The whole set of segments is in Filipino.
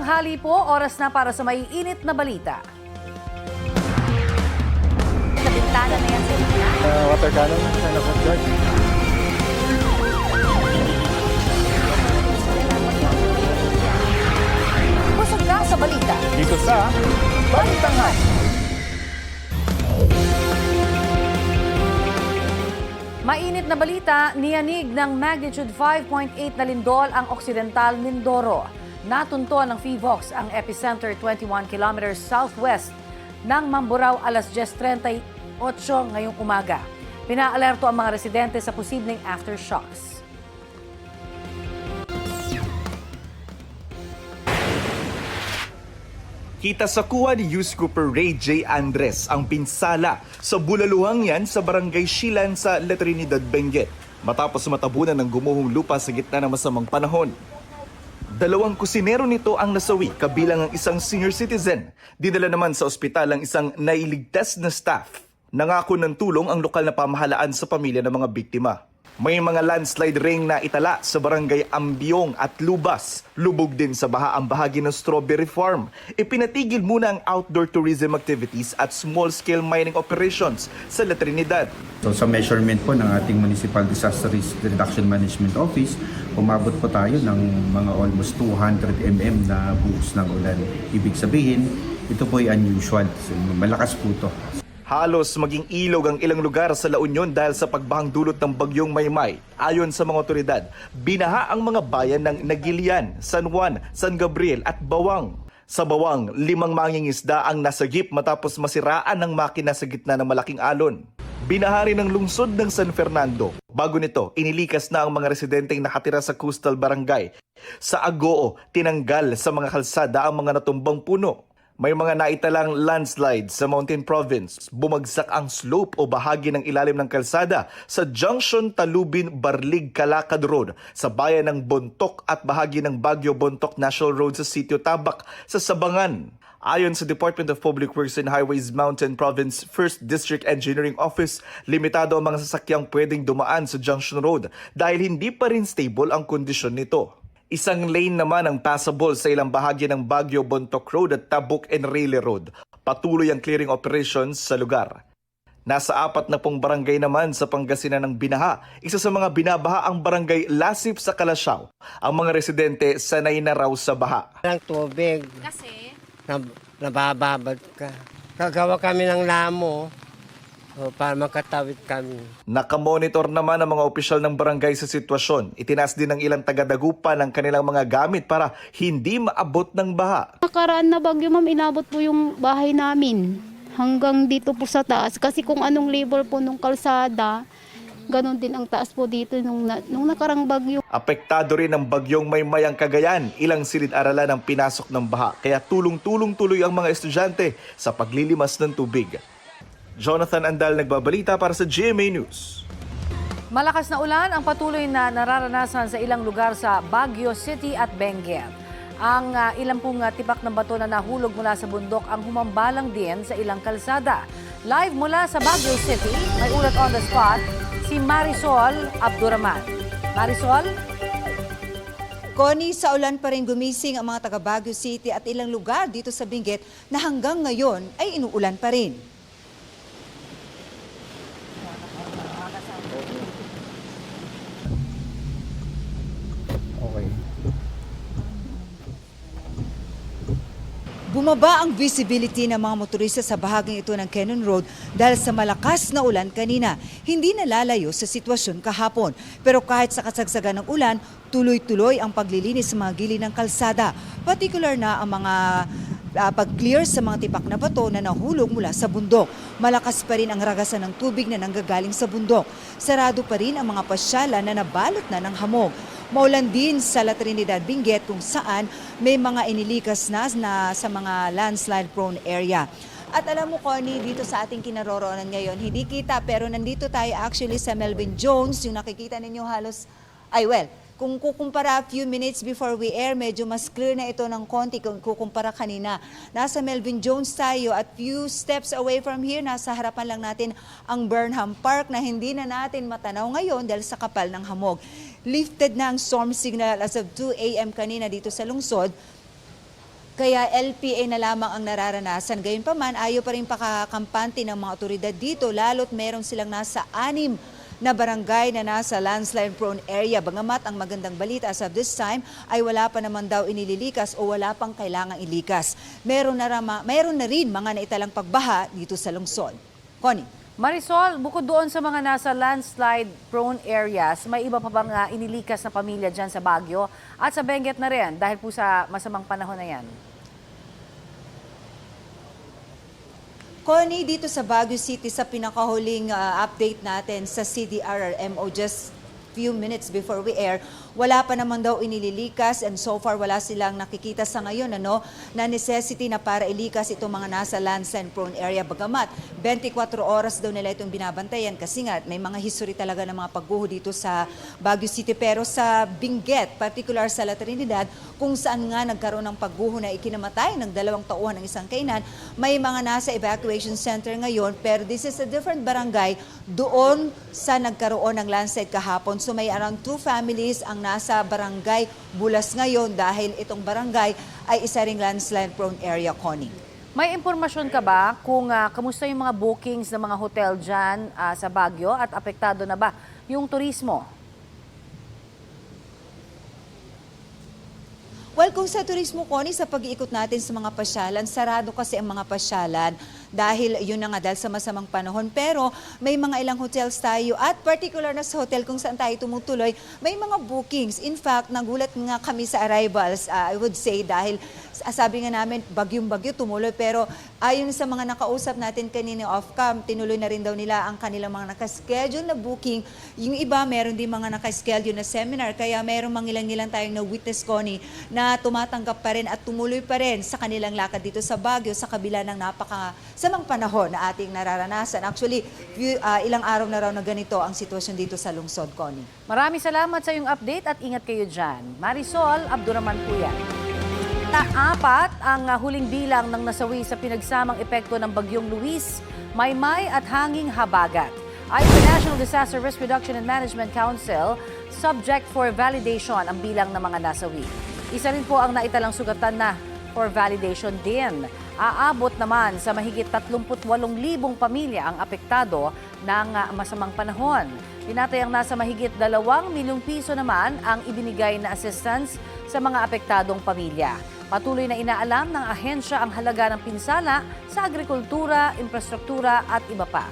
Tanghali po, oras na para sa maiinit na balita. Sa bintana na yan sa inyo. Water cannon, kind of guard. Busog ka sa balita. Dito sa Balitangan. Mainit na balita, niyanig ng magnitude 5.8 na lindol ang Occidental Mindoro. Natuntuan ng PHIVOX ang epicenter 21 kilometers southwest ng Mamburao alas 10:38 ngayong umaga. Pinaalerto ang mga residente sa posibleng aftershocks. Kita sa kuha ni Youth Cooper Ray J. Andres ang pinsala sa bulaluhang yan sa barangay Silan sa La Trinidad, Benguet matapos matabunan ng gumuhong lupa sa gitna ng masamang panahon. Dalawang kusinero nito ang nasawi kabilang ang isang senior citizen. Dinala naman sa ospital ang isang nailigtas na staff. Nangako ng tulong ang lokal na pamahalaan sa pamilya ng mga biktima. May mga landslide ring na itala sa barangay Ambiong at Lubas. Lubog din sa baha ang bahagi ng Strawberry Farm. Ipinatigil muna ang outdoor tourism activities at small-scale mining operations sa La Trinidad. So sa measurement po ng ating Municipal Disaster Risk Reduction Management Office, umabot po tayo ng mga almost 200 mm na buhos ng ulan. Ibig sabihin, ito po ay unusual. So, malakas po ito. Halos maging ilog ang ilang lugar sa La Union dahil sa pagbahang dulot ng bagyong Maymay. Ayon sa mga otoridad, binaha ang mga bayan ng Nagilian, San Juan, San Gabriel at Bawang. Sa Bawang, 5 mangingisda ang nasagip matapos masiraan ng makina sa gitna ng malaking alon. Binaha rin ang lungsod ng San Fernando. Bago nito, inilikas na ang mga residenteng nakatira sa Coastal Barangay. Sa Agoo, tinanggal sa mga kalsada ang mga natumbang puno. May mga naitalang landslide sa Mountain Province. Bumagsak ang slope o bahagi ng ilalim ng kalsada sa Junction Talubin-Barlig-Calacad Road sa bayan ng Bontoc at bahagi ng Baguio-Bontoc National Road sa Sitio Tabac sa Sabangan. Ayon sa Department of Public Works and Highways Mountain Province 1st District Engineering Office, limitado ang mga sasakyang pwedeng dumaan sa Junction Road dahil hindi pa rin stable ang kondisyon nito. Isang lane naman ang passable sa ilang bahagi ng Baguio-Bontoc Road at Tabuk Enrile Road. Patuloy ang clearing operations sa lugar. Nasa 4 na pong barangay naman sa Pangasinan ng binaha. Isa sa mga binabaha ang barangay Lasip sa Calasiao. Ang mga residente sanay na raw sa baha. Ng tubig, Kasi, nabababad ka. Gagawa kami ng lamo para makatawid kami. Nakamonitor naman ang mga opisyal ng barangay sa sitwasyon. Itinaas din ng ilang taga-Dagupan ang kanilang mga gamit para hindi maabot ng baha. Nakaraan na bagyo ma'am, inabot po yung bahay namin hanggang dito po sa taas. Kasi kung anong level po nung kalsada, ganon din ang taas po dito nung nakarang bagyo. Apektado rin ng bagyong Maymay ang Cagayan. Ilang silid-aralan ang pinasok ng baha. Kaya tulong-tulong tuloy ang mga estudyante sa paglilimas ng tubig. Jonathan Andal nagbabalita para sa GMA News. Malakas na ulan ang patuloy na nararanasan sa ilang lugar sa Baguio City at Benguet. Ang ilang pong tipak ng bato na nahulog mula sa bundok ang humambalang din sa ilang kalsada. Live mula sa Baguio City, may ulat on the spot si Marisol Abduraman. Marisol? Connie, sa ulan pa rin gumising ang mga taga Baguio City at ilang lugar dito sa Benguet na hanggang ngayon ay inuulan pa rin. Okay. Bumaba ang visibility ng mga motorista sa bahaging ito ng Cannon Road dahil sa malakas na ulan kanina. Hindi nalalayo sa sitwasyon kahapon. Pero kahit sa kasagsagan ng ulan, tuloy-tuloy ang paglilinis sa mga gilid ng kalsada. Particular na ang mga pag-clear sa mga tipak na bato na nahulog mula sa bundok. Malakas pa rin ang ragasan ng tubig na nanggagaling sa bundok. Sarado pa rin ang mga pasyalan na nabalot na ng hamog. Maulan din sa La Trinidad, Benguet kung saan may mga inilikas na sa mga landslide-prone area. At alam mo, Connie, dito sa ating kinaroroonan ngayon, hindi kita pero nandito tayo actually sa Melvin Jones. Yung nakikita ninyo halos, kung kukumpara a few minutes before we air, medyo mas clear na ito ng konti kung kukumpara kanina. Nasa Melvin Jones tayo at few steps away from here, nasa harapan lang natin ang Burnham Park na hindi na natin matanaw ngayon dahil sa kapal ng hamog. Lifted na ang storm signal as of 2 a.m. kanina dito sa lungsod. Kaya LPA na lamang ang nararanasan. Gayunpaman, ayaw pa rin pakakampante ng mga otoridad dito, lalo't meron silang nasa 6 na barangay na nasa landslide-prone area. Bagamat ang magandang balita as of this time ay wala pa naman daw inililikas o wala pang kailangang ilikas. Meron na rin mga naitalang pagbaha dito sa lungsod. Connie. Marisol, bukod doon sa mga nasa landslide-prone areas, may iba pa bang inilikas na pamilya dyan sa Baguio at sa Benguet na rin dahil po sa masamang panahon na yan? Connie, dito sa Baguio City, sa pinakahuling update natin sa CDRRMO just few minutes before we air, wala pa naman daw inililikas and so far wala silang nakikita sa ngayon na necessity na para ilikas itong mga nasa landslide prone area. Bagamat 24 oras daw nila itong binabantayan kasi nga may mga history talaga ng mga pagguho dito sa Baguio City. Pero sa Benguet, particular sa La Trinidad, kung saan nga nagkaroon ng pagguho na ikinamatay ng 2 tauhan ng isang kainan, may mga nasa evacuation center ngayon pero this is a different barangay doon sa nagkaroon ng landslide kahapon. So may around 2 families ang nasa barangay Bulas ngayon dahil itong barangay ay isa ring landslide prone area, Connie. May impormasyon ka ba kung kamusta yung mga bookings ng mga hotel dyan sa Baguio at apektado na ba yung turismo? Well, kung sa turismo, Connie, sa pag-iikot natin sa mga pasyalan, sarado kasi ang mga pasyalan dahil yun na nga dahil sa masamang panahon. Pero may mga ilang hotels tayo at particular na sa hotel kung saan tayo tumutuloy, may mga bookings. In fact, nagulat nga kami sa arrivals, I would say, dahil sabi nga namin, bagyong-bagyo tumuloy. Pero ayon sa mga nakausap natin kanina off-cam, tinuloy na rin daw nila ang kanilang mga nakaschedule na booking. Yung iba, meron din mga nakaschedule na seminar. Kaya meron mangilang-ilang tayong na-witness, Connie, na tumatanggap pa rin at tumuloy pa rin sa kanilang lakad dito sa Baguio sa kabila ng napakasamang panahon na ating nararanasan. Actually, ilang araw na raw na ganito ang sitwasyon dito sa lungsod, Connie. Maraming salamat sa iyong update at ingat kayo dyan. Marisol Abduraman po yan. 4 ang huling bilang ng nasawi sa pinagsamang epekto ng Bagyong Luis, Maymay at hanging habagat. Ayon sa National Disaster Risk Reduction and Management Council, subject for validation ang bilang ng mga nasawi. Isa rin po ang naitalang sugatan na for validation din. Aabot naman sa mahigit 38,000 pamilya ang apektado ng masamang panahon. Tinatayang nasa mahigit 2 milyong piso naman ang ibinigay na assistance sa mga apektadong pamilya. Patuloy na inaalam ng ahensya ang halaga ng pinsala sa agrikultura, infrastruktura at iba pa.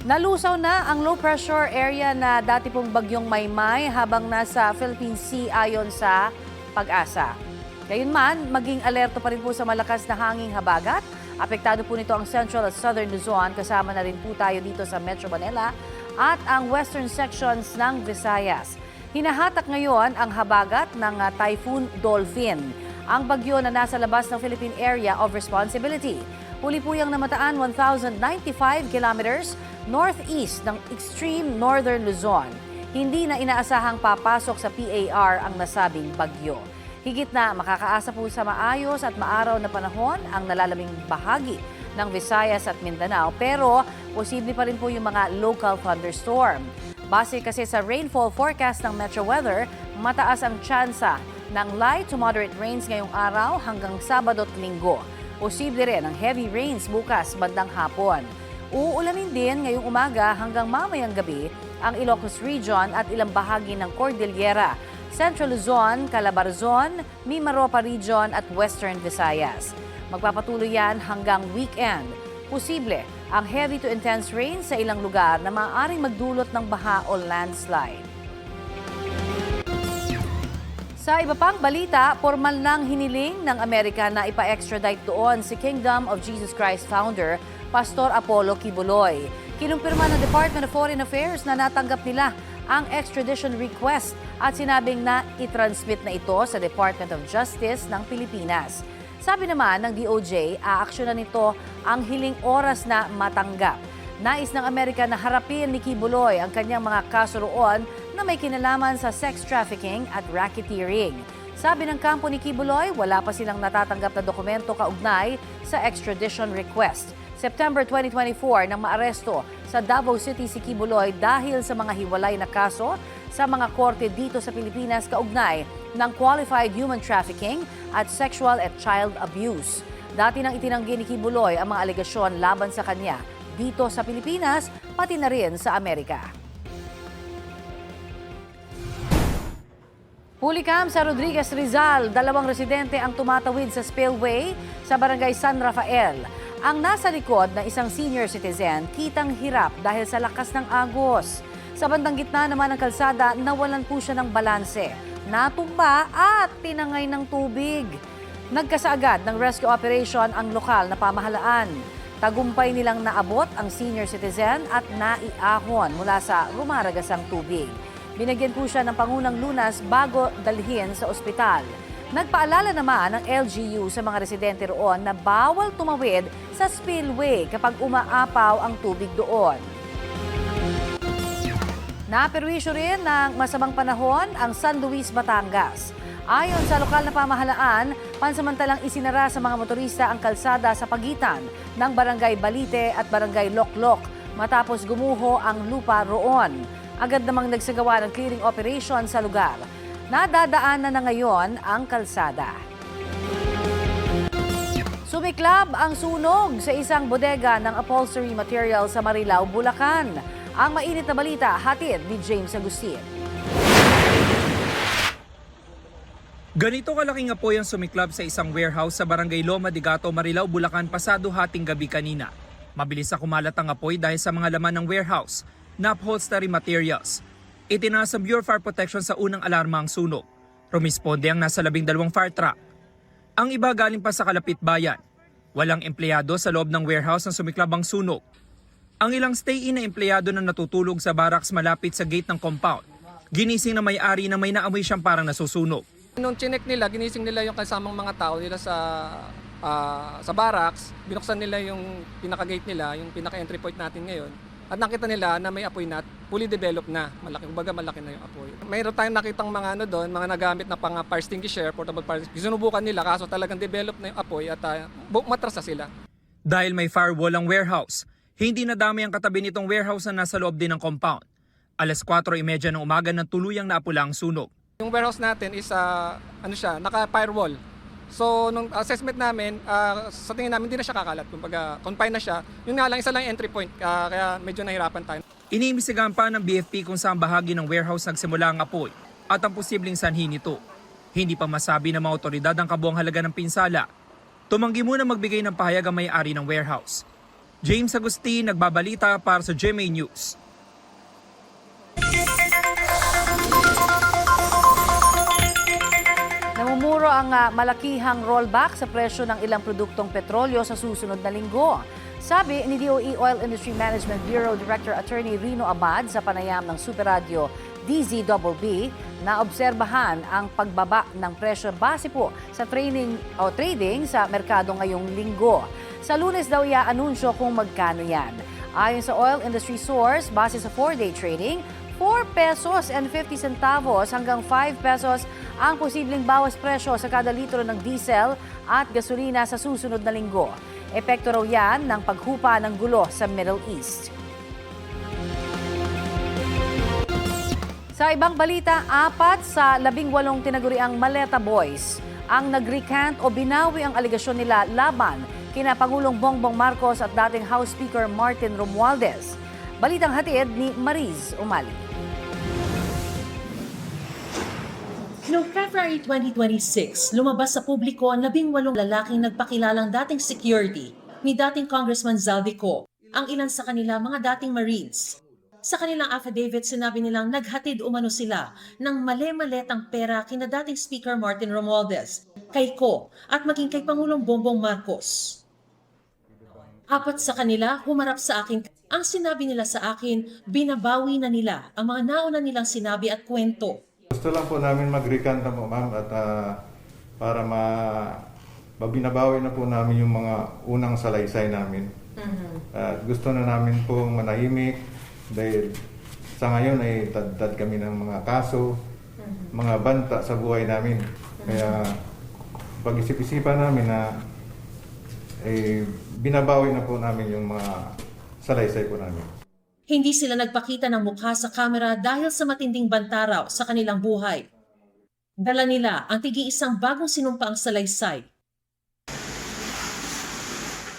Nalusaw na ang low pressure area na dati pong bagyong Maymay habang nasa Philippine Sea ayon sa Pag-asa. Gayunman, maging alerto pa rin po sa malakas na hanging habagat. Apektado po nito ang Central at Southern Luzon, kasama na rin po tayo dito sa Metro Manila at ang western sections ng Visayas. Hinahatak ngayon ang habagat ng Typhoon Dolphin, ang bagyo na nasa labas ng Philippine Area of Responsibility. Huli po yung namataan 1,095 kilometers northeast ng extreme northern Luzon. Hindi na inaasahang papasok sa PAR ang nasabing bagyo. Higit na makakaasa po sa maayos at maaraw na panahon ang nalalaming bahagi ng Visayas at Mindanao, pero posible pa rin po yung mga local thunderstorm. Base kasi sa rainfall forecast ng Metro Weather, mataas ang tsansa ng light to moderate rains ngayong araw hanggang Sabado at Linggo. Posible rin ang heavy rains bukas bandang hapon. Uulanin din ngayong umaga hanggang mamayang gabi ang Ilocos Region at ilang bahagi ng Cordillera, Central Luzon, Calabarzon, Mimaropa Region at Western Visayas. Magpapatuloy yan hanggang weekend. Posible ang heavy to intense rain sa ilang lugar na maaaring magdulot ng baha o landslide. Sa iba pang balita, formal nang hiniling ng Amerika na ipa-extradite doon si Kingdom of Jesus Christ founder, Pastor Apollo Kibuloy. Kinumpirma ng Department of Foreign Affairs na natanggap nila ang extradition request at sinabing na i-transmit na ito sa Department of Justice ng Pilipinas. Sabi naman ng DOJ, aaksyonan nito ang hiling oras na matanggap. Nais ng Amerika na harapin ni Kibuloy ang kanyang mga kaso roon na may kinalaman sa sex trafficking at racketeering. Sabi ng kampo ni Kibuloy, wala pa silang natatanggap na dokumento kaugnay sa extradition request. September 2024 nang maaresto sa Davao City si Kibuloy dahil sa mga hiwalay na kaso sa mga korte dito sa Pilipinas kaugnay ng qualified human trafficking at sexual at child abuse. Dati nang itinanggi ni Kibuloy ang mga alegasyon laban sa kanya dito sa Pilipinas, pati na rin sa Amerika. Hulikam sa Rodriguez Rizal, 2 residente ang tumatawid sa spillway sa barangay San Rafael. Ang nasa likod ng isang senior citizen, kitang hirap dahil sa lakas ng agos. Sa bandang gitna naman ng kalsada, nawalan po siya ng balanse, natumba at tinangay ng tubig. Nagkasaagad ng rescue operation ang lokal na pamahalaan. Tagumpay nilang naabot ang senior citizen at naiahon mula sa rumaragasang tubig. Binigyan po siya ng pangunang lunas bago dalhin sa ospital. Nagpaalala naman ng LGU sa mga residente roon na bawal tumawid sa spillway kapag umaapaw ang tubig doon. Naperwisyo rin ng masamang panahon ang San Luis, Batangas. Ayon sa lokal na pamahalaan, pansamantalang isinara sa mga motorista ang kalsada sa pagitan ng Barangay Balite at Barangay Loklok matapos gumuho ang lupa roon. Agad namang nagsagawa ng clearing operation sa lugar. Nadadaanan na ngayon ang kalsada. Sumiklab ang sunog sa isang bodega ng upholstery material sa Marilao, Bulacan. Ang mainit na balita, hatid ni James Agustin. Ganito kalaking apoy ang sumiklab sa isang warehouse sa Barangay Loma de Gato, Marilao, Bulacan pasado hating gabi kanina. Mabilis na kumalat ang apoy dahil sa mga laman ng warehouse na upholstery materials. Itinaas ang Bureau of Fire Protection sa unang alarma ang sunog. Rumisponde ang nasa 12 fire truck. Ang iba galing pa sa kalapit bayan. Walang empleyado sa loob ng warehouse na sumiklab ang sunog. Ang ilang stay-in na empleyado na natutulog sa barracks malapit sa gate ng compound. Ginising na may-ari na may naamoy siyang parang nasusunog. Nung chinek nila, ginising nila yung kasamang mga tao nila sa barracks, binuksan nila yung pinaka-gate nila, yung pinaka-entry point natin ngayon. At nakita nila na may apoy na, fully developed na. Malaki na yung apoy. Mayroon tayong nakitang mga doon, mga nagamit na pang fire extinguisher, portable fire extinguisher. Sinubukan nila kaso talagang developed na yung apoy at matras na sila. Dahil may firewall ang warehouse, hindi nadami ang katabi nitong warehouse na nasa loob din ng compound. 4:30 ng umaga nang tuluyang naapula ang sunog. Yung warehouse natin is naka-firewall. So nung assessment namin, sa tingin namin hindi na siya kakalat. Kumbaga confine na siya. Yun nga lang, isa lang entry point, kaya medyo nahirapan tayo. Iniimbestigahan pa ng BFP kung saan bahagi ng warehouse nagsimula ang apoy at ang posibleng sanhi nito. Hindi pa masabi ng mga otoridad ang kabuang halaga ng pinsala. Tumanggi muna magbigay ng pahayag ang may-ari ng warehouse. James Agustin, nagbabalita para sa GMA News. Namumuro ang malakihang rollback sa presyo ng ilang produktong petrolyo sa susunod na linggo. Sabi ni DOE Oil Industry Management Bureau Director Attorney Rino Abad sa panayam ng Super Radio DZBB na obserbahan ang pagbaba ng presyo base po sa trading sa merkado ngayong linggo. Sa Lunes daw i-anunsyo kung magkano yan. Ayon sa oil industry source, base sa 4-day trading, 4 pesos and 50 centavos hanggang 5 pesos ang posibleng bawas presyo sa kada litro ng diesel at gasolina sa susunod na linggo. Epekto raw yan ng paghupa ng gulo sa Middle East. Sa ibang balita, 4 sa 18 tinaguriang Maleta Boys ang nag-recant o binawi ang alegasyon nila laban kina Pangulong Bongbong Marcos at dating House Speaker Martin Romualdez. Balitang hatid ni Mariz Umali. Noong February 2026, lumabas sa publiko ang 18 lalaking nagpakilalang dating security ni dating Congressman Zaldico, ang ilan sa kanila mga dating Marines. Sa kanilang affidavit, sinabi nilang naghatid umano sila ng male-maletang pera kina dating Speaker Martin Romualdez, kay Ko at maging kay Pangulong Bongbong Marcos. 4 sa kanila humarap sa akin. Ang sinabi nila sa akin, binabawi na nila ang mga nauna nilang sinabi at kwento. Gusto lang po namin mag-recant na po, ma'am, at para mabinabawi na po namin yung mga unang salaysay namin. At gusto na namin pong manahimik dahil sa ngayon ay tad kami ng mga kaso, mga banta sa buhay namin. Kaya pag-isip-isipan namin na binabawi na po namin yung mga salaysay po namin. Hindi sila nagpakita ng mukha sa kamera dahil sa matinding bantaraw sa kanilang buhay. Dala nila ang tig-iisang bagong sinumpaang salaysay.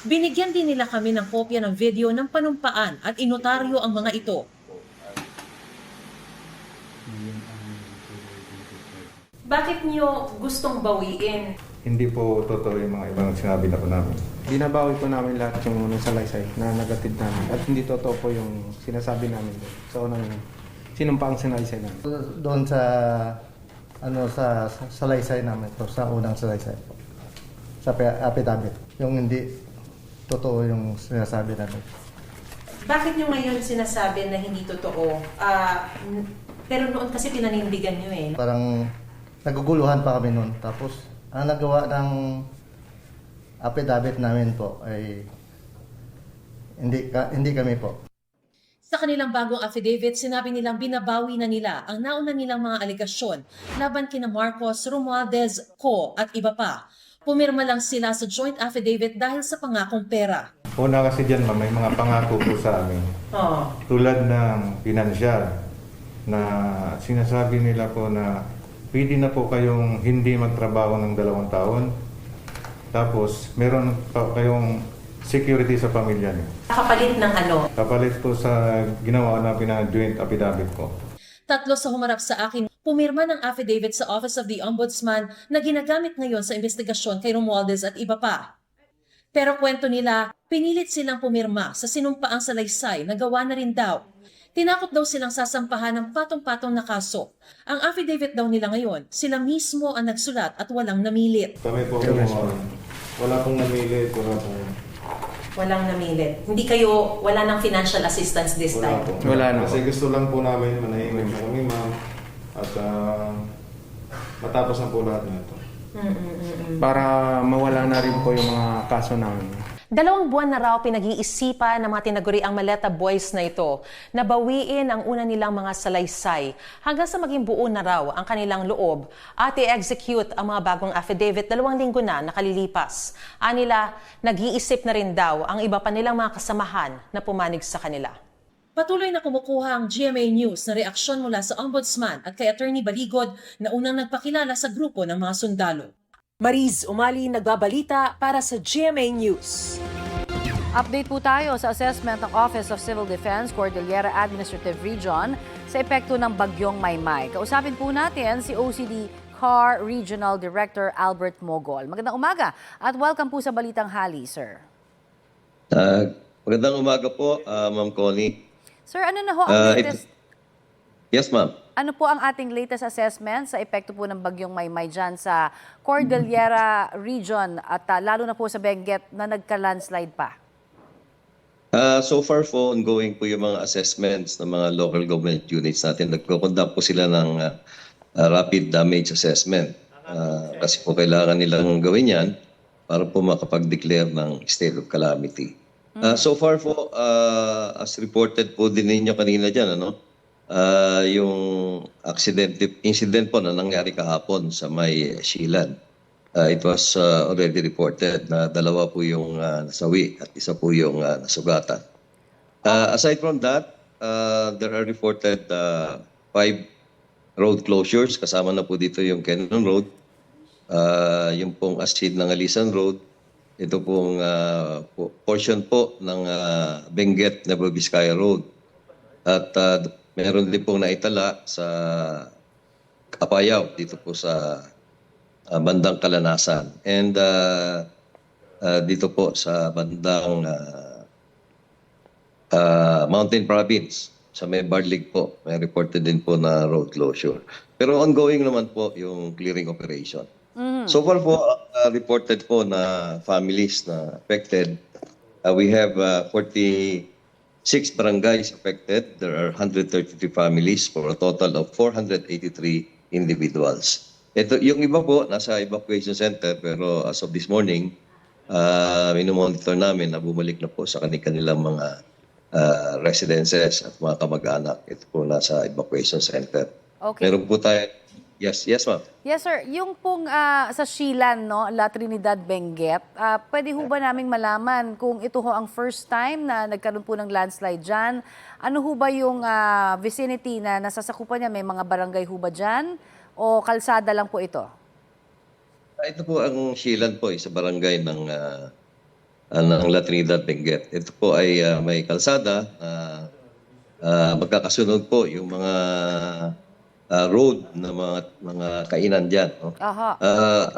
Binigyan din nila kami ng kopya ng video ng panumpaan at inotaryo ang mga ito. Bakit niyo gustong bawiin? Hindi po totoo yung mga ibang sinabi na po namin. Binabawi po namin lahat yung unang salaysay na nagatid namin. At hindi totoo po yung sinasabi namin doon. Sa unang sinumpaang salaysay namin. Doon sa sa salaysay namin po, sa unang salaysay po. Sa affidavit. Yung hindi totoo yung sinasabi namin. Bakit niyo ngayon sinasabi na hindi totoo? Pero noon kasi pinanindigan niyo eh. Parang naguguluhan pa kami noon. Tapos ang nagawa ng affidavit namin po ay hindi kami po. Sa kanilang bagong affidavit, sinabi nilang binabawi na nila ang nauna nilang mga alegasyon laban kina Marcos, Romualdez, Co. at iba pa. Pumirma lang sila sa joint affidavit dahil sa pangakong pera. Una kasi dyan, ma'am, may mga pangako po sa amin. Tulad ng pinansyal na sinasabi nila po na pwede na po kayong hindi magtrabaho ng 2 taon. Tapos, meron pa kayong security sa pamilya niyo. Kapalit ng ano? Kapalit po sa ginawa na joint affidavit ko. 3 sa humarap sa akin, pumirma ng affidavit sa Office of the Ombudsman na ginagamit ngayon sa investigasyon kay Romualdez at iba pa. Pero kwento nila, pinilit silang pumirma sa sinumpaang salaysay na gawa na rin daw. Tinakot daw silang sasampahan ng patong-patong na kaso. Ang affidavit daw nila ngayon, sila mismo ang nagsulat at walang namilit. Kami po, wala pong namilit, Walang namilit. Hindi kayo, wala ng financial assistance this time? Wala na. Kasi gusto lang po namin, manahimik na kami, ma'am. At matapos na po lahat na ito. Para mawala na rin po yung mga kaso namin. 2 buwan na raw pinag-iisipan ng mga tinaguriang Maleta Boys na ito na bawiin ang una nilang mga salaysay hanggang sa maging buo na raw ang kanilang loob at i-execute ang mga bagong affidavit 2 linggo na nakalilipas. Anila, nag-iisip na rin daw ang iba pa nilang mga kasamahan na pumanig sa kanila. Patuloy na kumukuha ang GMA News na reaksyon mula sa Ombudsman at kay Attorney Baligod na unang nagpakilala sa grupo ng mga sundalo. Mariz Umali nagbabalita para sa GMA News. Update po tayo sa assessment ng Office of Civil Defense, Cordillera Administrative Region sa epekto ng bagyong Maymay. Kausapin po natin si OCD CAR Regional Director Albert Mogol. Magandang umaga at welcome po sa Balitang Hali, sir. Magandang umaga po, Ma'am Connie. Sir, ano na ho ang latest? Yes, ma'am. Ano po ang ating latest assessment sa epekto po ng bagyong Maymay dyan sa Cordillera Region at lalo na po sa Benguet na nagka-landslide pa? So far po, ongoing po yung mga assessments ng mga local government units natin. Nagko-conduct po sila ng rapid damage assessment. Kasi po kailangan nilang gawin yan para po makapag-declare ng state of calamity. So far po, as reported po din ninyo kanina dyan, yung incident po na nangyari kahapon sa may Shilan. It was already reported na 2 po yung nasawi at 1 po yung nasugatan. Aside from that, there are reported 5 road closures. Kasama na po dito yung Cannon Road, yung pong Asid ng Alisan Road, ito pong portion po ng Benguet Nueva Vizcaya Road. At meron din pong naitala sa Apayao, dito po sa bandang Kalanasan. And dito po sa bandang Mountain Province, sa may Barlig po, may reported din po na road closure. Pero ongoing naman po yung clearing operation. So far po, reported po na families na affected. We have 46 barangays affected. There are 133 families for a total of 483 individuals. Ito, yung iba po, nasa evacuation center, pero as of this morning, minomonitor namin na bumalik na po sa kanilang mga residences at mga kamag-anak. Ito po nasa evacuation center. Okay. Meron po tayo Yes, ma'am. Yes, sir. Yung pong sa Silan, no, La Trinidad, Benguet, pwede ho ba naming malaman kung ito ho ang first time na nagkaroon po ng landslide dyan? Ano ho ba yung vicinity na nasasakupan niya? May mga barangay ho ba dyan? O kalsada lang po ito? Ito po ang Silan po, sa barangay ng La Trinidad, Benguet. Ito po ay may kalsada. Magkakasunod po yung mga road na mga kainan diyan, no? Aha.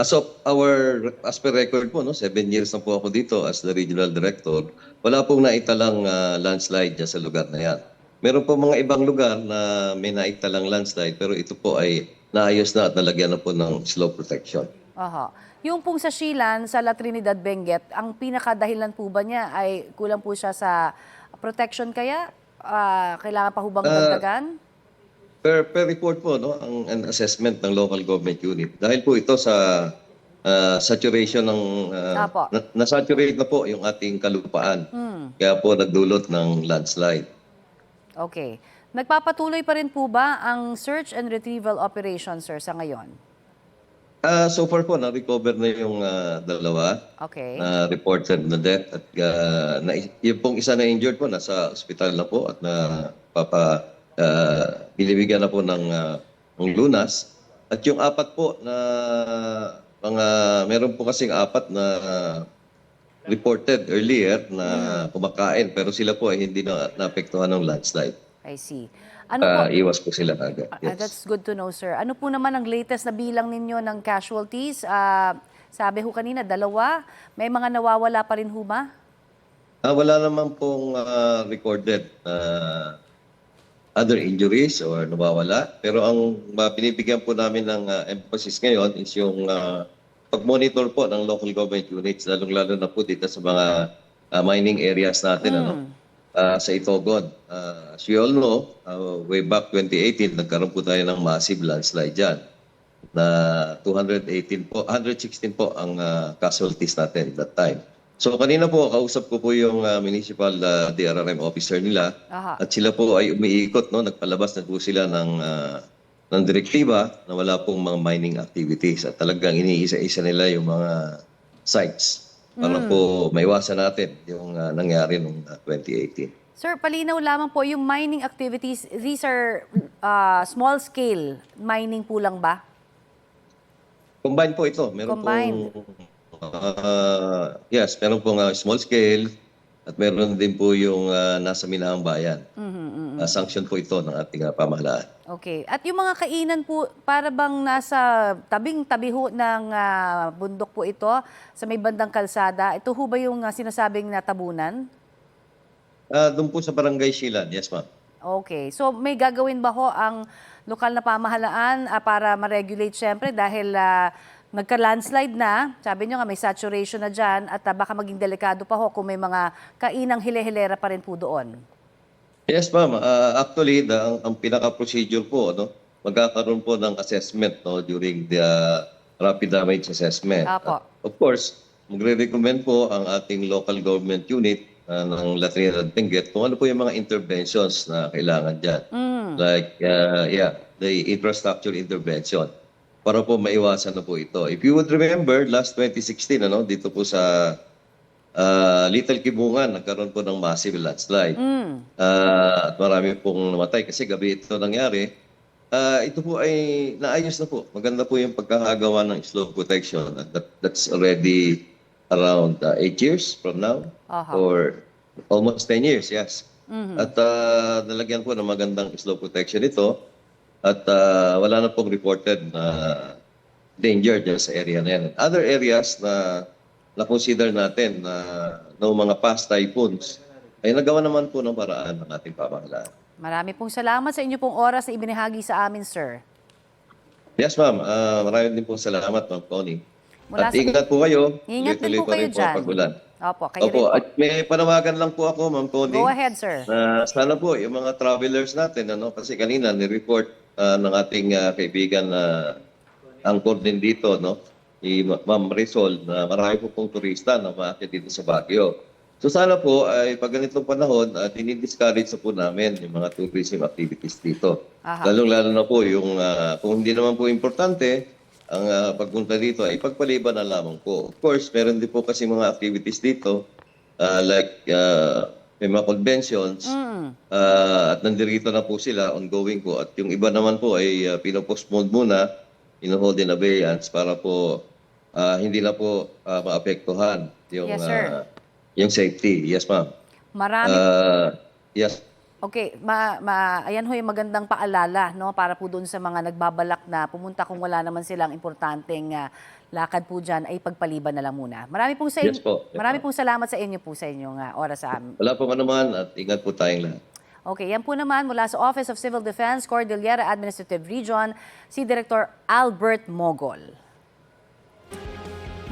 As per record po, no, 7 years na po ako dito as the regional director, wala pong naitalang landslide dyan sa lugar na yan. Meron po mga ibang lugar na may naitalang landslide, pero ito po ay naayos na at nalagyan na po ng slope protection. Aha. Yung pong sa Silan, sa La Trinidad, Benguet, ang pinakadahilan po ba niya ay kulang po siya sa protection kaya? Kailangan pa ho bang dagdagan? Per report po, no, ang assessment ng local government unit. Dahil po ito sa saturation ng na-saturate na po yung ating kalupaan. Kaya po nagdulot ng landslide. Okay. Nagpapatuloy pa rin po ba ang search and retrieval operation, sir, sa ngayon? So far po, na-recover na yung dalawa. Okay. Na reported na death. At yung pong isa na injured po, nasa ospital na po at binibigyan na po ng lunas. At yung apat po na meron po kasing apat na reported earlier na kumakain pero sila po ay hindi na naapektuhan ng landslide. I see. Ano po? Iwas po sila agad. Yes. That's good to know, sir. Ano po naman ang latest na bilang ninyo ng casualties? Sabi ho kanina, 2. May mga nawawala pa rin ho ba? Wala naman pong recorded other injuries or nawawala. Pero ang pinibigyan po namin ng emphasis ngayon is yung pag-monitor po ng local government units, lalong-lalo na po dito sa mga mining areas natin, sa Itogon. As you all know, way back 2018, nagkaroon po tayo ng massive landslide dyan na 116 po ang casualties natin that time. So kanina po, kausap ko po yung municipal DRRM officer nila. Aha. At sila po ay umiikot, no? Nagpalabas na po sila ng direktiba na wala pong mga mining activities at talagang iniisa-isa nila yung mga sites para po maiwasan natin yung nangyari noong 2018. Sir, palinaw lamang po, yung mining activities, these are small scale mining po lang ba? Combined po ito. Meron Combined. Yes, meron pong small scale at meron din po yung nasa Minahang Bayan. Sanction po ito ng ating pamahalaan. Okay. At yung mga kainan po, para bang nasa tabing-tabi ho ng bundok po ito, sa may bandang kalsada, ito ho ba yung sinasabing natabunan? Doon po sa Barangay Silan, yes ma'am. Okay. So may gagawin ba ho ang lokal na pamahalaan para ma-regulate syempre dahil nagka-landslide na, sabi nyo nga may saturation na dyan at baka maging delikado pa ho kung may mga kainang hile-hilera pa rin po doon. Yes ma'am. Actually, ang pinaka-procedure po, magkakaroon po ng assessment during the rapid damage assessment. Of course, magre-recommend po ang ating local government unit ng La Trinidad, Benguet kung ano po yung mga interventions na kailangan dyan. Like, the infrastructure intervention para po maiwasan na po ito. If you would remember, last 2016, dito po sa Little Kibungan, nagkaroon po ng massive landslide. At marami pong namatay kasi gabi ito nangyari. Ito po ay naayos na po. Maganda po yung pagkakagawa ng slope protection. That's already around 8 years from now. Or almost 10 years, yes. At nalagyan po ng magandang slope protection ito. At wala na pong reported na danger dyan sa area na yan. Other areas na consider natin na mga past typhoons ay nagawa naman po ng paraan ng ating pamahalaan. Marami pong salamat sa inyo pong oras na ibinahagi sa amin, sir. Yes, ma'am. Maraming din po salamat, Ma'am Connie. At ingat po kayo. Ingat din po kayo dyan. Opo, kayo rin po. At may panawagan lang po ako, Ma'am Connie. Go ahead, sir. Sana po, yung mga travelers natin, kasi kanina ni-report ng ating kaibigan angkor din dito, si Ma'am Rizal, na marami po pong turista na maakyat dito sa Baguio. So sana po ay pag ganitong panahon, dinidiscourage na po namin yung mga tourism activities dito. Lalong-lalo na po yung kung hindi naman po importante, ang pagpunta dito ay pagpaliban na lamang po. Of course, meron din po kasi mga activities dito like may mga conventions at nandirito na po sila, ongoing po. At yung iba naman po ay pinopostpone muna, hold in abeyance para po hindi na po maapektuhan yung, Yes, sir. Yung safety. Yes, ma'am. Marami. Yes. Okay, ayan ho yung magandang paalala, no, para po doon sa mga nagbabalak na pumunta kung wala naman silang importanteng lakad po dyan, ay pagpaliban na lang muna. Marami pong Yes po. Yes, marami pong salamat sa inyo po sa inyong oras sa amin. Wala po naman at ingat po tayong lahat. Okay, yan po naman mula sa Office of Civil Defense, Cordillera Administrative Region, si Director Albert Mogol.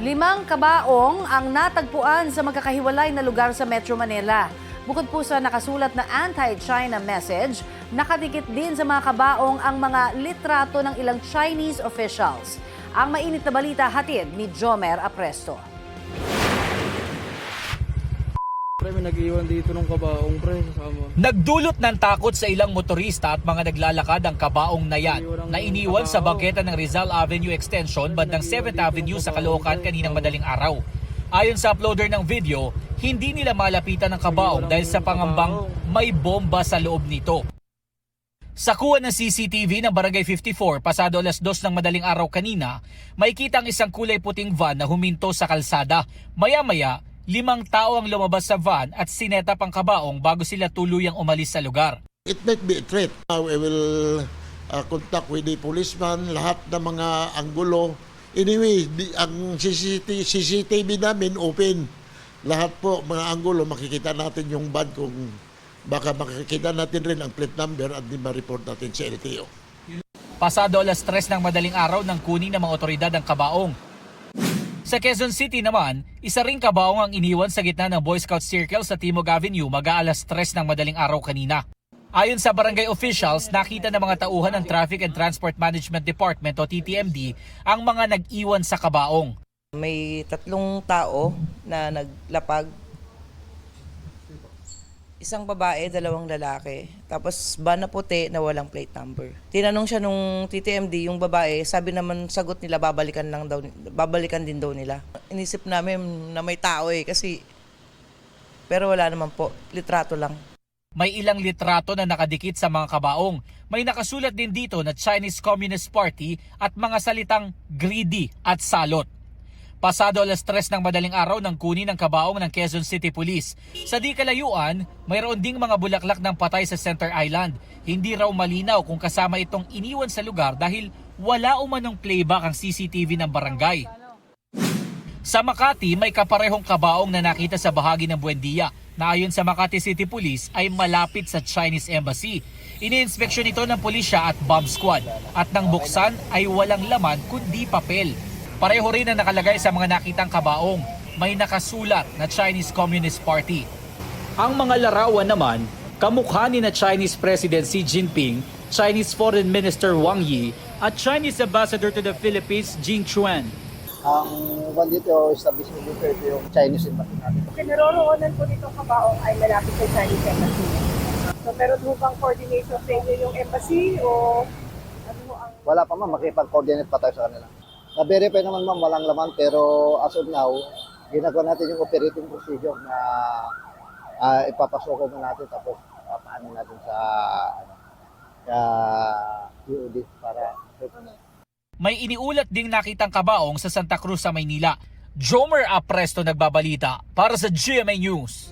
5 kabaong ang natagpuan sa magkakahiwalay na lugar sa Metro Manila. Bukod po sa nakasulat na anti-China message, nakadikit din sa mga kabaong ang mga litrato ng ilang Chinese officials. Ang mainit na balita hatid ni Jomer Apresto. Pre, may nag-iwan dito ng kabaong, pre, kasama. Nagdulot ng takot sa ilang motorista at mga naglalakad ang kabaong na yan na iniwan sa bangketa ng Rizal Avenue Extension bandang 7th Avenue sa Caloocan kaninang madaling araw. Ayon sa uploader ng video, hindi nila malapitan ng kabaong dahil sa pangambang may bomba sa loob nito. Sa kuha ng CCTV ng Barangay 54 pasado alas 2 ng madaling araw kanina, may kitang isang kulay puting van na huminto sa kalsada. Maya-maya, 5 tao ang lumabas sa van at sinetap ang kabaong bago sila tuluyang umalis sa lugar. It might be a threat. We will contact with the policeman, lahat ng mga anggulo. Anyway, ang CCTV namin open. Lahat po, mga anggulo, makikita natin yung van kung baka makikita natin rin ang plate number at di ma-report natin sa LTO. Pasado alas 3 ng madaling araw nang kunin ng mga otoridad ang kabaong. Sa Quezon City naman, isa ring kabaong ang iniwan sa gitna ng Boy Scout Circle sa Timog Avenue mag-aalas 3 ng madaling araw kanina. Ayon sa barangay officials, nakita ng mga tauhan ng Traffic and Transport Management Department o TTMD ang mga nag-iwan sa kabaong. May 3 tao na naglapag. Isang babae, 2 lalaki. Tapos van na puti na walang plate number. Tinanong siya nung TTMD, yung babae, sabi naman sagot nila babalikan din daw nila. Inisip namin na may tao kasi pero wala naman po, litrato lang. May ilang litrato na nakadikit sa mga kabaong. May nakasulat din dito na Chinese Communist Party at mga salitang greedy at salot. Pasado alas 3 ng madaling araw nang kunin ng kabaong ng Quezon City Police. Sa di kalayuan, mayroon ding mga bulaklak ng patay sa Center Island. Hindi raw malinaw kung kasama itong iniwan sa lugar dahil wala umanong playback ang CCTV ng barangay. Sa Makati, may kaparehong kabaong na nakita sa bahagi ng Buendia na ayon sa Makati City Police ay malapit sa Chinese Embassy. Iniinspeksyon ito ng pulisya at bomb squad at nang buksan ay walang laman kundi papel. Pareho rin na nakalagay sa mga nakitang kabaong, may nakasulat na Chinese Communist Party. Ang mga larawan naman, kamukha ni na Chinese President Xi Jinping, Chinese Foreign Minister Wang Yi, at Chinese Ambassador to the Philippines, Jing Chuan. Ang one dito, establishment dito, ito yung Chinese embassy natin. Okay, naroroonan po nitong kabaong ay malapit sa Chinese embassy. So, meron mo bang coordination sa inyo yung embassy o ano mo ang... Wala pa ma'am, makipag-coordinate pa tayo sa kanila. Na-verify naman ma'am, walang laman, pero as of now, ginagawa natin yung operating procedure na ipapasok mo natin tapos paano natin sa UOD para... May iniulat ding nakitang kabaong sa Santa Cruz sa Maynila. Jomer Apresto nagbabalita para sa GMA News.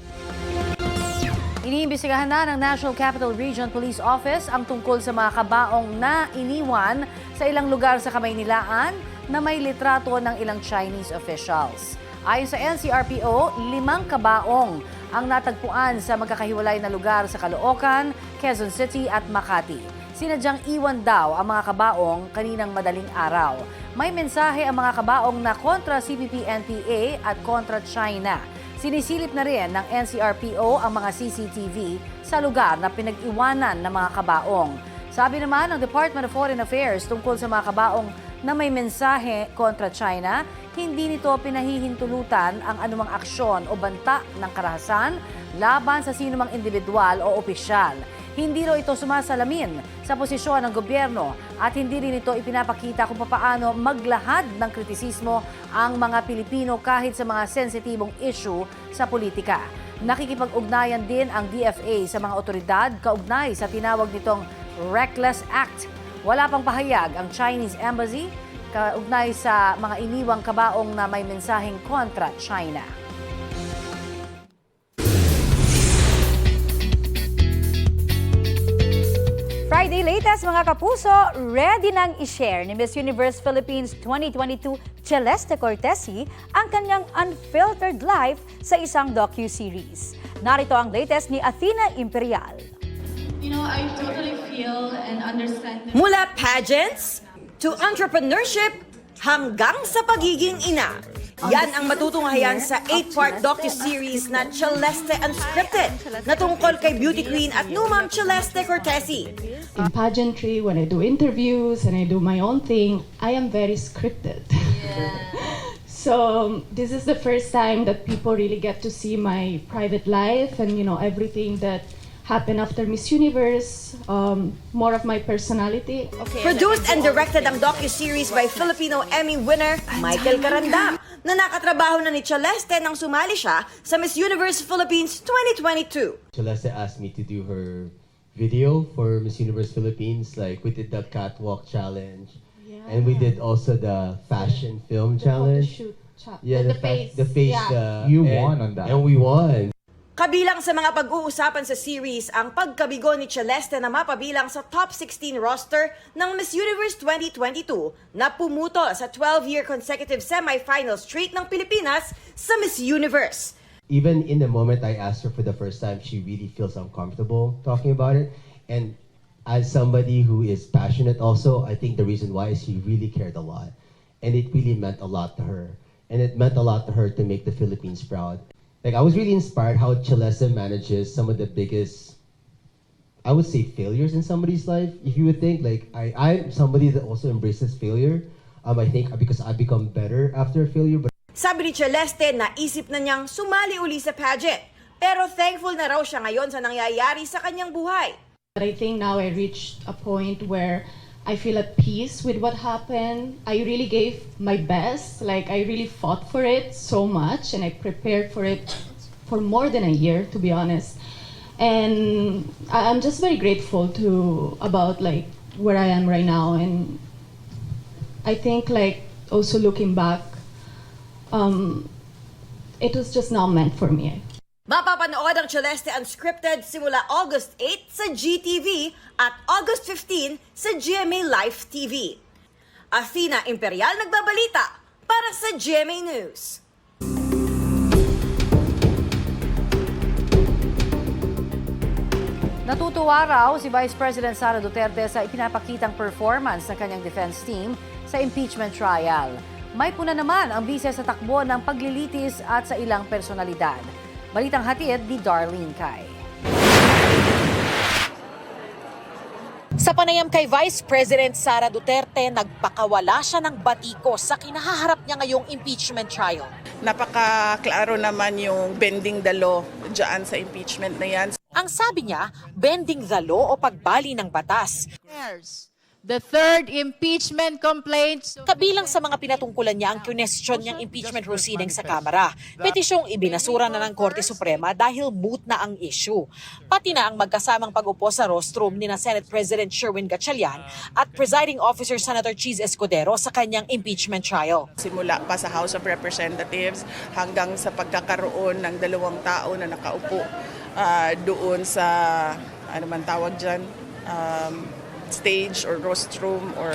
Iniimbestigahan na ng National Capital Region Police Office ang tungkol sa mga kabaong na iniwan sa ilang lugar sa Kamaynilaan na may litrato ng ilang Chinese officials. Ayon sa NCRPO, 5 kabaong ang natagpuan sa magkakahiwalay na lugar sa Caloocan, Quezon City at Makati. Sinadyang iwan daw ang mga kabaong kaninang madaling araw. May mensahe ang mga kabaong na kontra CPP-NPA at kontra China. Sinisilip na rin ng NCRPO ang mga CCTV sa lugar na pinag-iwanan ng mga kabaong. Sabi naman ng Department of Foreign Affairs tungkol sa mga kabaong na may mensahe kontra China, hindi nito pinahihintulutan ang anumang aksyon o banta ng karahasan laban sa sinumang individual o opisyal. Hindi rin ito sumasalamin sa posisyon ng gobyerno at hindi rin ito ipinapakita kung paano maglahad ng kritisismo ang mga Pilipino kahit sa mga sensitibong issue sa politika. Nakikipag-ugnayan din ang DFA sa mga otoridad kaugnay sa tinawag nitong Reckless Act. Wala pang pahayag ang Chinese Embassy kaugnay sa mga iniwang kabaong na may mensaheng kontra China. Friday latest mga kapuso, ready nang i-share ni Miss Universe Philippines 2022 Celeste Cortesi ang kanyang unfiltered life sa isang docu-series. Narito ang latest ni Athena Imperial. You know, I totally feel and understand. Mula pageants to entrepreneurship hanggang sa pagiging ina. Yan ang matutunghayan sa 8-part docu-series na Celeste Unscripted na tungkol kay beauty queen at numang Celeste Cortesi. In pageantry, when I do interviews and I do my own thing, I am very scripted. So this is the first time that people really get to see my private life and, you know, everything that happened after Miss Universe, more of my personality. Produced and directed ang docu-series by Filipino Emmy winner Michael Carandam, na nakatrabaho na ni Celeste nang sumali siya sa Miss Universe Philippines 2022. Celeste asked me to do her video for Miss Universe Philippines. Like, we did the catwalk challenge, and we did also the fashion film challenge. The face. You won on that. And we won. Kabilang sa mga pag-uusapan sa series ang pagkabigo ni Celeste na mapabilang sa top 16 roster ng Miss Universe 2022 na pumutol sa 12-year consecutive semi-final streak ng Pilipinas sa Miss Universe. Even in the moment I asked her for the first time, she really feels uncomfortable talking about it. And as somebody who is passionate also, I think the reason why is she really cared a lot. And it really meant a lot to her. And it meant a lot to her to make the Philippines proud. Like, I was really inspired how Celeste manages some of the biggest, I would say, failures in somebody's life. If you would think, like, I'm somebody that also embraces failure. I think because I've become better after a failure. But Sabi ni Celeste, naisip na niyang sumali uli sa pageant. Pero thankful na raw siya ngayon sa nangyayari sa kanyang buhay. But I think now I reached a point where I feel at peace with what happened. I really gave my best. Like, I really fought for it so much, and I prepared for it for more than a year, to be honest. And I'm just very grateful about like where I am right now. And I think, like, also looking back, it was just not meant for me. Mapapanood ang Celeste Unscripted simula August 8 sa GTV at August 15 sa GMA Live TV. Athena Imperial nagbabalita para sa GMA News. Natutuwa raw si Vice President Sara Duterte sa ipinapakitang performance ng kanyang defense team sa impeachment trial. May puna naman ang bise sa takbo ng paglilitis at sa ilang personalidad. Balitang hatid ni Darlene Kai. Sa panayam kay Vice President Sara Duterte, nagpakawala siya ng batiko sa kinahaharap niya ngayong impeachment trial. Napaka-klaro naman yung bending the law dyan sa impeachment na yan. Ang sabi niya, bending the law o pagbali ng batas. The third impeachment complaint. Kabilang sa mga pinatungkulan niya ang question niyang impeachment proceedings sa Kamara. Petisyong ibinasura na ng Korte Suprema dahil moot na ang issue. Pati na ang magkasamang pag-upo sa rostrum ni na Senate President Sherwin Gatchalian at Presiding Officer Senator Cheese Escudero sa kanyang impeachment trial. Simula pa sa House of Representatives hanggang sa pagkakaroon ng 2 tao na nakaupo doon sa, ano man tawag dyan, stage or rostrum or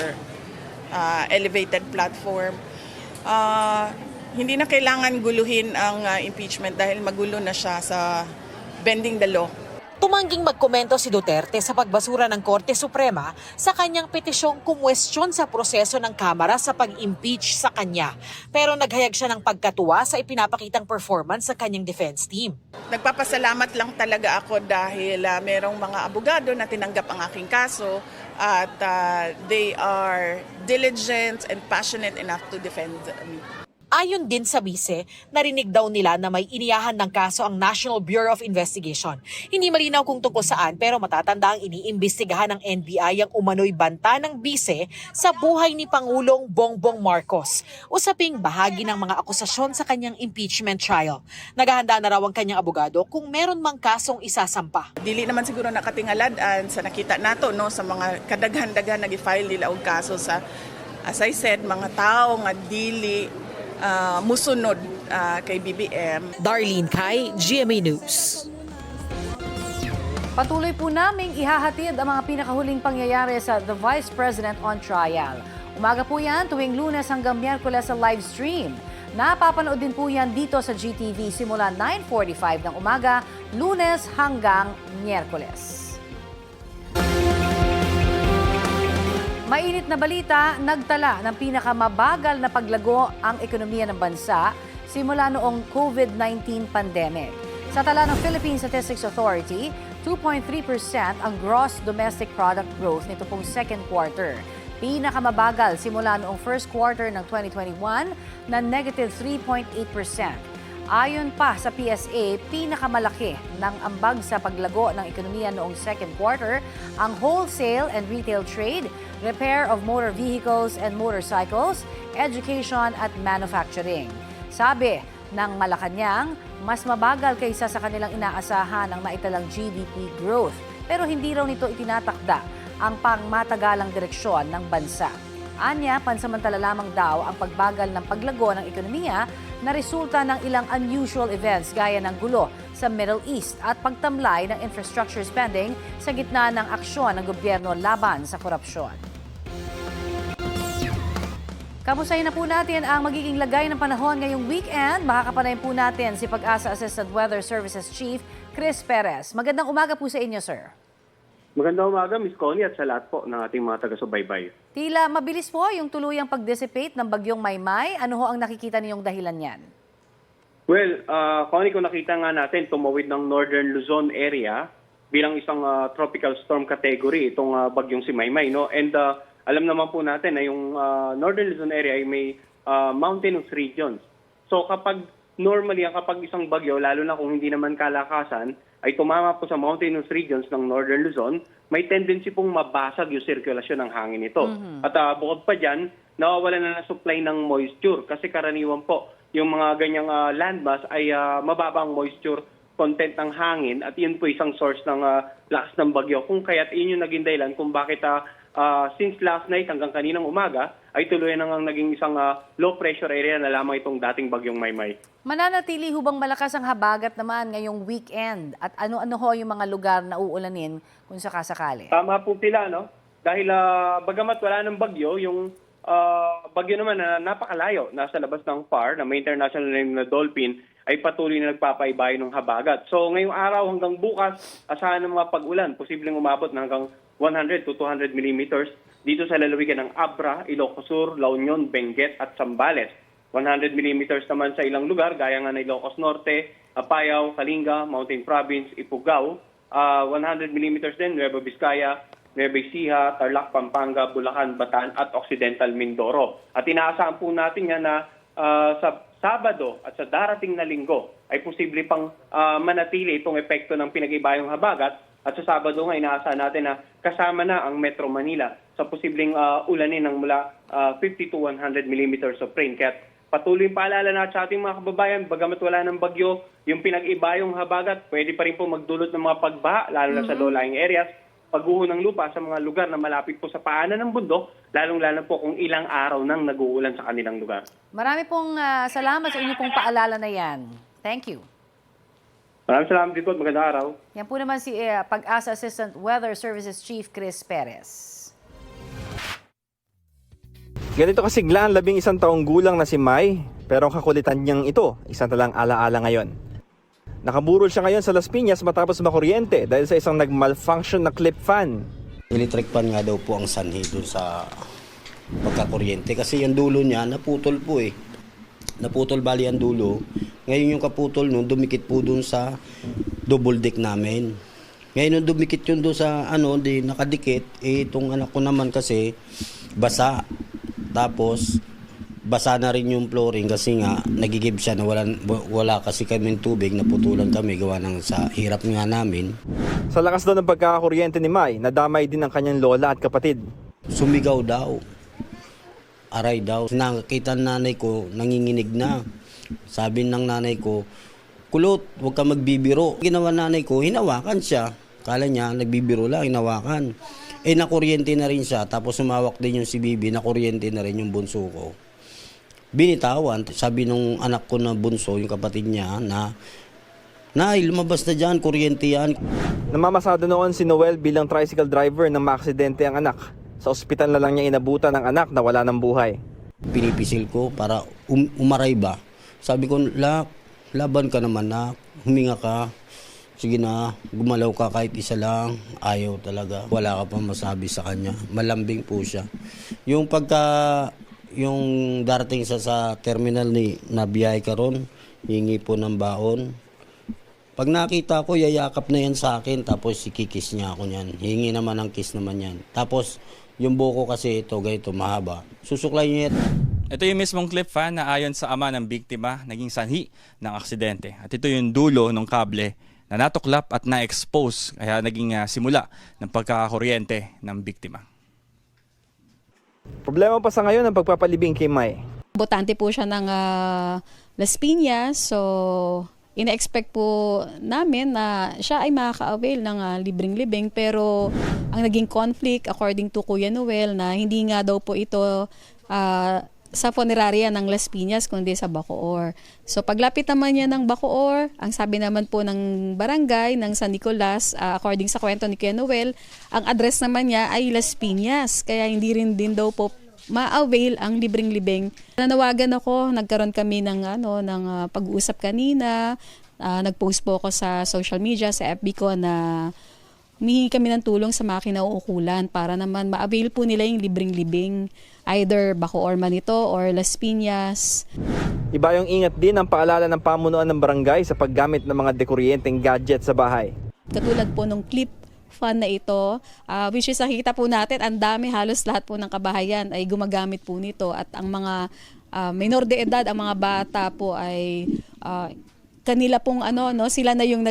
elevated platform. Hindi na kailangan guluhin ang impeachment dahil magulo na siya sa bending the law. Tumangging magkomento si Duterte sa pagbasura ng Korte Suprema sa kanyang petisyong kumwestiyon sa proseso ng Kamara sa pag-impeach sa kanya. Pero naghayag siya ng pagkatuwa sa ipinapakitang performance sa kanyang defense team. Nagpapasalamat lang talaga ako dahil merong mga abogado na tinanggap ang aking kaso at they are diligent and passionate enough to defend me. Ayon din sa bise, narinig daw nila na may iniyahan ng kaso ang National Bureau of Investigation. Hindi malinaw kung tungkol saan pero matatanda ang iniimbestigahan ng NBI ang umano'y banta ng bise sa buhay ni Pangulong Bongbong Marcos. Usaping bahagi ng mga akusasyon sa kanyang impeachment trial. Naghahanda na raw ang kanyang abogado kung meron mang kasong isasampa. Dili naman siguro nakatingaladan sa nakita nato no sa mga kadaghan-daghan nag-file nila og kaso sa, as I said, mga tao nga dili musunod kay BBM. Darlene Kai, GMA News. Patuloy po naming ihahatid ang mga pinakahuling pangyayari sa The Vice President on Trial. Umaga po yan tuwing Lunes hanggang Miyerkules sa live stream. Napapanood din po yan dito sa GTV simula 9:45 ng umaga, Lunes hanggang Miyerkules. Mainit na balita, nagtala ng pinakamabagal na paglago ang ekonomiya ng bansa simula noong COVID-19 pandemic. Sa tala ng Philippine Statistics Authority, 2.3% ang gross domestic product growth nito pong second quarter. Pinakamabagal simula noong first quarter ng 2021 na negative 3.8%. Ayon pa sa PSA, pinakamalaki ng ambag sa paglago ng ekonomiya noong second quarter ang wholesale and retail trade, repair of motor vehicles and motorcycles, education at manufacturing. Sabi ng Malacanang, mas mabagal kaysa sa kanilang inaasahan ang naitalang GDP growth, pero hindi raw nito itinatakda ang pangmatagalang direksyon ng bansa. Anya, pansamantala lamang daw ang pagbagal ng paglago ng ekonomiya na resulta ng ilang unusual events gaya ng gulo sa Middle East at pagtamlay ng infrastructure spending sa gitna ng aksyon ng gobyerno laban sa korupsyon. Kamustahin na po natin ang magiging lagay ng panahon ngayong weekend. Makakapanayin po natin si Pag-asa Assistant Weather Services Chief Chris Perez. Magandang umaga po sa inyo, sir. Magandang umaga, Ms. Connie, at sa lahat po ng ating mga taga-subaybay. Tila mabilis po yung tuluyang pag-dissipate ng bagyong Maymay. Ano ho ang nakikita niyong dahilan niyan? Well, Connie, kung nakita nga natin, tumawid ng Northern Luzon area bilang isang tropical storm category itong bagyong si Maymay. No? And alam naman po natin na yung Northern Luzon area ay may mountainous regions. So kapag normally, kapag isang bagyo, lalo na kung hindi naman kalakasan, ay tumama po sa mountainous regions ng Northern Luzon, may tendency pong mabasag yung sirkulasyon ng hangin nito. At bukod pa dyan, nawawala na ng supply ng moisture kasi karaniwan po yung mga ganyang landmass ay mababang moisture content ng hangin at yun po isang source ng lakas ng bagyo. Kung kaya't yun yung naging dahilan kung bakit since last night hanggang kaninang umaga ay tuloy nang naging isang low pressure area na lamang itong dating bagyong Maymay. Mananatili hubang malakas ang habagat naman ngayong weekend at ano-ano ho yung mga lugar na uulanin kung sakasakali? Tama po sila, no? Dahil bagamat wala ng bagyo, yung bagyo naman na napakalayo, nasa labas ng PAR, na may international name na Dolphin, ay patuloy na nagpapaibay ng habagat. So ngayong araw hanggang bukas, asahan ng mga pag-ulan, posibleng umabot na hanggang 100 to 200 millimeters dito sa lalawigan ng Abra, Ilocos Sur, La Union, Benguet at Zambales. 100 millimeters naman sa ilang lugar, gaya nga ng Ilocos Norte, Apayao, Kalinga, Mountain Province, Ifugao. 100 millimeters din, Nueva Vizcaya, Nueva Ecija, Tarlac, Pampanga, Bulacan, Bataan at Occidental Mindoro. At inaasahan po natin yan na sa Sabado at sa darating na linggo ay posible pang manatili itong epekto ng pinag-ibayong habagat. At sa Sabado nga, inaasahan natin na kasama na ang Metro Manila sa posibleng ulanin ng mula 50 to 100 millimeters of rain. Kaya patuloy paalala natin sa ating mga kababayan, bagamat wala ng bagyo, yung pinag-ibayong habagat, pwede pa rin po magdulot ng mga pagbaha, lalo na sa low-lying areas, pagguho ng lupa sa mga lugar na malapit po sa paanan ng bundok, lalong-lalo po kung ilang araw nang nag-uulan sa kanilang lugar. Marami pong salamat sa inyo pong paalala na yan. Thank you. Maraming salamat dito at magandang araw. Yan po naman si Pag-asa Assistant Weather Services Chief Chris Perez. Ganito kasigla ang 11 taong gulang na si May, pero ang kakulitan niyang ito, isang talang alaala ngayon. Nakaburol siya ngayon sa Las Piñas matapos makuryente dahil sa isang nag-malfunction na clip fan. Electric fan nga daw po ang sanhi doon sa pagkakuryente kasi yung dulo niya naputol po eh. Naputol bali ang dulo. Ngayon yung kaputol nun, dumikit po doon sa double deck namin. Ngayon nung dumikit yun doon sa di nakadikit, itong anak ko naman kasi basa. Tapos basa na rin yung flooring kasi nga nagigib siya na wala kasi kaming tubig, naputulan kami gawa ng sa hirap nga namin. Sa lakas daw ng pagkakakuryente ni May, nadamay din ang kanyang lola at kapatid. Sumigaw daw. Aray daw. Nakita ng nanay ko, nanginginig na. Sabi ng nanay ko, kulot, huwag ka magbibiro. Ginawa nanay ko, hinawakan siya. Kala niya, nagbibiro lang, hinawakan. Nakuryente na rin siya. Tapos sumawak din yung si Bibi, nakuryente na rin yung bunso ko. Binitawan, sabi nung anak ko na bunso, yung kapatid niya, na Nay, lumabas na dyan, kuryente yan. Namamasada noon si Noel bilang tricycle driver nang maaksidente ang anak. Sa ospital na lang niya inabutan ang anak na wala ng buhay. Pinipisil ko para umaray ba. Sabi ko, laban ka naman na, huminga ka. Sige na, gumalaw ka kahit isa lang. Ayaw talaga. Wala ka pa masabi sa kanya. Malambing po siya. Yung darating sa terminal ni nabiyay ka ron, hingi po ng baon. Pag nakita ko, yayakap na yan sa akin, tapos ikikis niya ako niyan. Hingi naman ang kiss naman yan. Tapos, yung buko kasi ito, ganito, mahaba. Susuklay niya. Ito yung mismong clip na ayon sa ama ng biktima, naging sanhi ng aksidente. At ito yung dulo ng kable na natuklap at na-expose, kaya naging simula ng pagkakakuryente ng biktima. Problema pa sa ngayon ang pagpapalibing kay May. Botante po siya ng Las Piñas, so ina-expect po namin na siya ay makaka-avail ng libreng libing, pero ang naging conflict according to Kuya Noel na hindi nga daw po ito sa funeraria ng Las Piñas kundi sa Bacoor. So paglapit naman niya ng Bacoor, ang sabi naman po ng barangay ng San Nicolas, according sa kwento ni Kuya Noel, ang address naman niya ay Las Piñas, kaya hindi rin din daw po ma-avail ang libreng libing. Nanawagan ako, nagkaroon kami ng pag-uusap kanina, nag-post po ako sa social media, sa FB ko na humihingi kami ng tulong sa mga kinauukulan para naman ma-avail po nila yung libreng libing, either Bacoor man ito or Las Piñas. Iba yung ingat din ang paalala ng pamunuan ng barangay sa paggamit ng mga dekuryenteng gadget sa bahay. Katulad po nung clip fan na ito, which is nakikita po natin, ang dami, halos lahat po ng kabahayan ay gumagamit po nito at ang mga minor de edad, ang mga bata po ay kanila pong sila na yung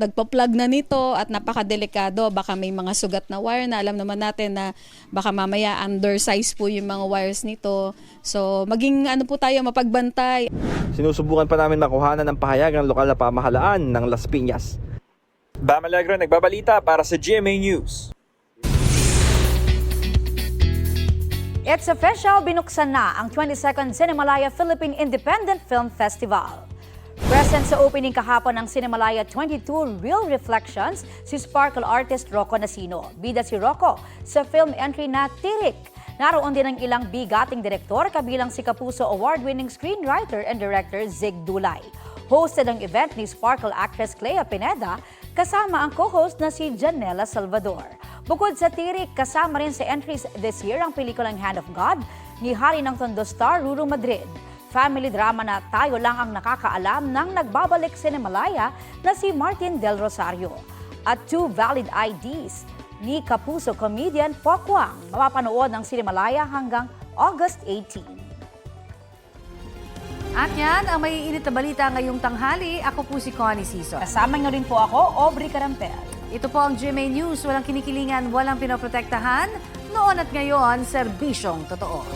nagpa-plug na nito at napakadelikado. Baka may mga sugat na wire na alam naman natin na baka mamaya undersize po yung mga wires nito. So maging po tayo mapagbantay. Sinusubukan pa namin makuhanan ng pahayag ng lokal na pamahalaan ng Las Piñas. Bam Alegre nagbabalita para sa GMA News. It's official, binuksan na ang 22nd Cinemalaya Philippine Independent Film Festival. Present sa opening kahapon ng Cinemalaya 22 Real Reflections, si sparkle artist Rocco Nasino. Bida si Rocco sa film entry na Tirik. Naroon din ang ilang bigating direktor kabilang si Kapuso award-winning screenwriter and director Zig Dulay. Hosted ang event ni sparkle actress Clea Pineda kasama ang co-host na si Janela Salvador. Bukod sa Tirik, kasama rin sa entries this year ang pelikulang Hand of God ni Hari ng Tondo star Ruru Madrid. Family drama na tayo lang ang nakakaalam ng nagbabalik Cinemalaya na si Martin Del Rosario. At Two Valid IDs ni Kapuso comedian Pokwang. Mapapanood ng Cinemalaya hanggang August 18. At yan ang maiinit na balita ngayong tanghali. Ako po si Connie Sison. Kasama niyo rin po ako, Aubrey Carampel. Ito po ang GMA News. Walang kinikilingan, walang pinoprotektahan. Noon at ngayon, serbisyong totoo.